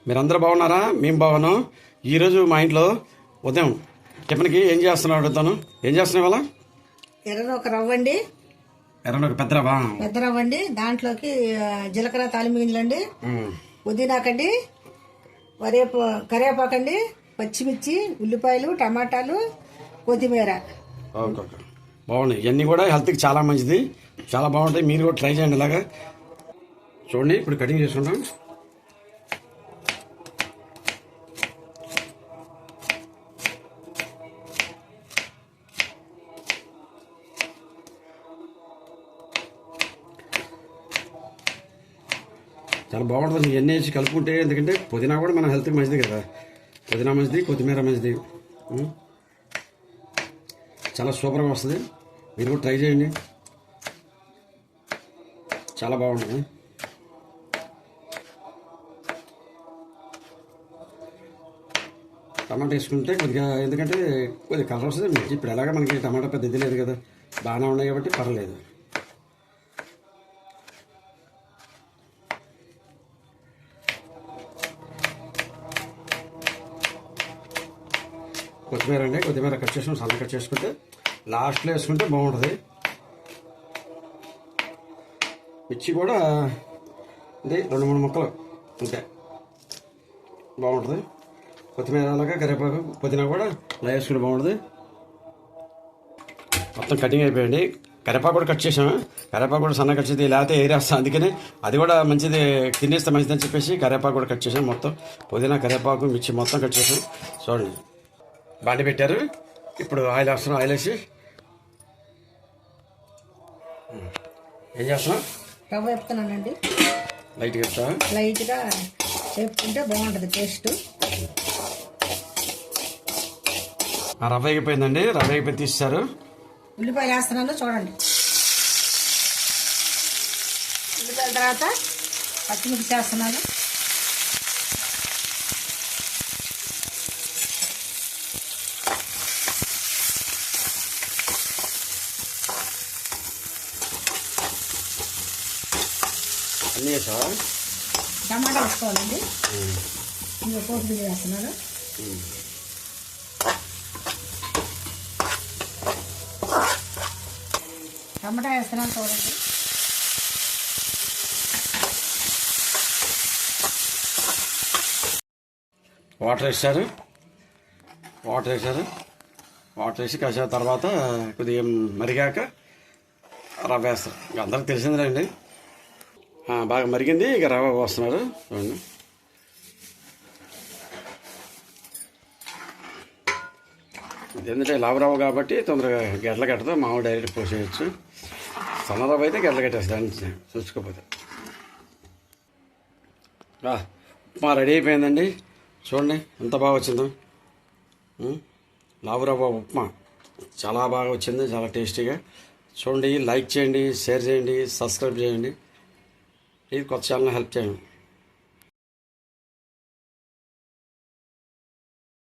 మీరందరూ బాగున్నారా? మేము బాగున్నాం. ఈరోజు మా ఇంట్లో ఉదయం టిఫిన్కి ఏం చేస్తున్నావు అడుగుతాను. ఏం చేస్తున్నావు ఇవాళ? ఎర్రనొక రవ్వ అండి. ఎర్రనొక పెద్ద రవ్వ అండి. దాంట్లోకి జీలకర్ర తాలింపు గింజలండి, పుదీనాకండి, కరివేపాకండి, పచ్చిమిర్చి, ఉల్లిపాయలు, టమాటాలు, కొత్తిమీర. బాగున్నాయి. ఇవన్నీ కూడా హెల్త్కి చాలా మంచిది, చాలా బాగుంటాయి. మీరు కూడా ట్రై చేయండి. ఇలాగా చూడండి. ఇప్పుడు కటింగ్ చేసుకుంటాం. చాలా బాగుంటుంది ఇవన్నీ వేసి కలుపుకుంటే. ఎందుకంటే పుదీనా కూడా మన హెల్త్కి మంచిది కదా. పుదీనా మంచిది, కొత్తిమీర మంచిది, చాలా సూపర్గా వస్తుంది. మీరు కూడా ట్రై చేయండి, చాలా బాగుంటుంది. టమాటా వేసుకుంటే కొద్దిగా, ఎందుకంటే కొద్దిగా కలర్ వస్తుంది. మిర్చి ఇప్పుడు ఎలాగా మనకి టమాటా పెద్ద ఇది లేదు కదా, బాగానే ఉన్నాయి కాబట్టి పర్లేదు. కొత్తిమీర అండి, కొత్తిమీర కట్ చేసుకుని సన్న కట్ చేసుకుంటే లాస్ట్లో వేసుకుంటే బాగుంటుంది. మిర్చి కూడా అంటే 2-3 ముక్కలు ఉంటే బాగుంటుంది. కొత్తిమీర అలాగా కరివేపాకు, పుదీనా కూడా ఇలా వేసుకుంటే బాగుంటుంది. మొత్తం కటింగ్ అయిపోయింది. కరివేపాకు కూడా కట్ చేసాము. కరివేపాకు కూడా సన్న కట్ చేసి లేకపోతే ఏరేస్తాం, అందుకని అది కూడా మంచిది, తినేస్తే మంచిదని చెప్పేసి కరివేపాకు కూడా కట్ చేసాం. మొత్తం పుదీనా, కరివేపాకు, మిర్చి మొత్తం కట్ చేసాం. చూడండి, బాండి పెట్టారు. ఇప్పుడు ఆయిల్ వేస్తున్నాం. ఆయిల్ వేసి ఏం చేస్తున్నాం? రవ్వ వేపుతున్నానండి. లైట్గా వేస్తా. లైట్గా వేపుకుంటే బాగుంటుంది టేస్ట్. రవ్వ అయిపోయిందండి. రవ్వ అయిపోయి తీస్తారు. ఉల్లిపాయలు వేస్తున్నాను చూడండి. ఉల్లిపాయల తర్వాత పచ్చిమిర్చి వేస్తున్నాను. అన్నీ వేసావా? టమాటా వేసుకోవాలండి. ఇంకా కొత్తిమీర వేస్తున్నాను. టమాటా వేస్తున్నాను చూడండి. వాటర్ వేసారు. వాటర్ వేసి కాసేపు తర్వాత కొద్దిగా మరిగాక రవ్వ వేస్తారు. ఇక అందరికి తెలిసిందిలేండి. బాగా మరిగింది. ఇక రవ్వ పోస్తున్నారు. చూడండి, ఎందుకంటే లావు రవ్వ కాబట్టి తొందరగా గెడ్ల కట్టదు. మామూలు డైరెక్ట్ పోసేయచ్చు. సన్న రవ్వ అయితే గెడ్ల కట్టేస్తుంది చూసుకోకపోతే. ఉప్మా రెడీ అయిపోయిందండి. చూడండి ఎంత బాగా వచ్చిందో. లావు రవ్వ ఉప్మా చాలా బాగా వచ్చింది, చాలా టేస్టీగా. చూడండి, లైక్ చేయండి, షేర్ చేయండి, సబ్స్క్రైబ్ చేయండి. ఇది కొత్త ఛానల్ హెల్ప్ చేయండి.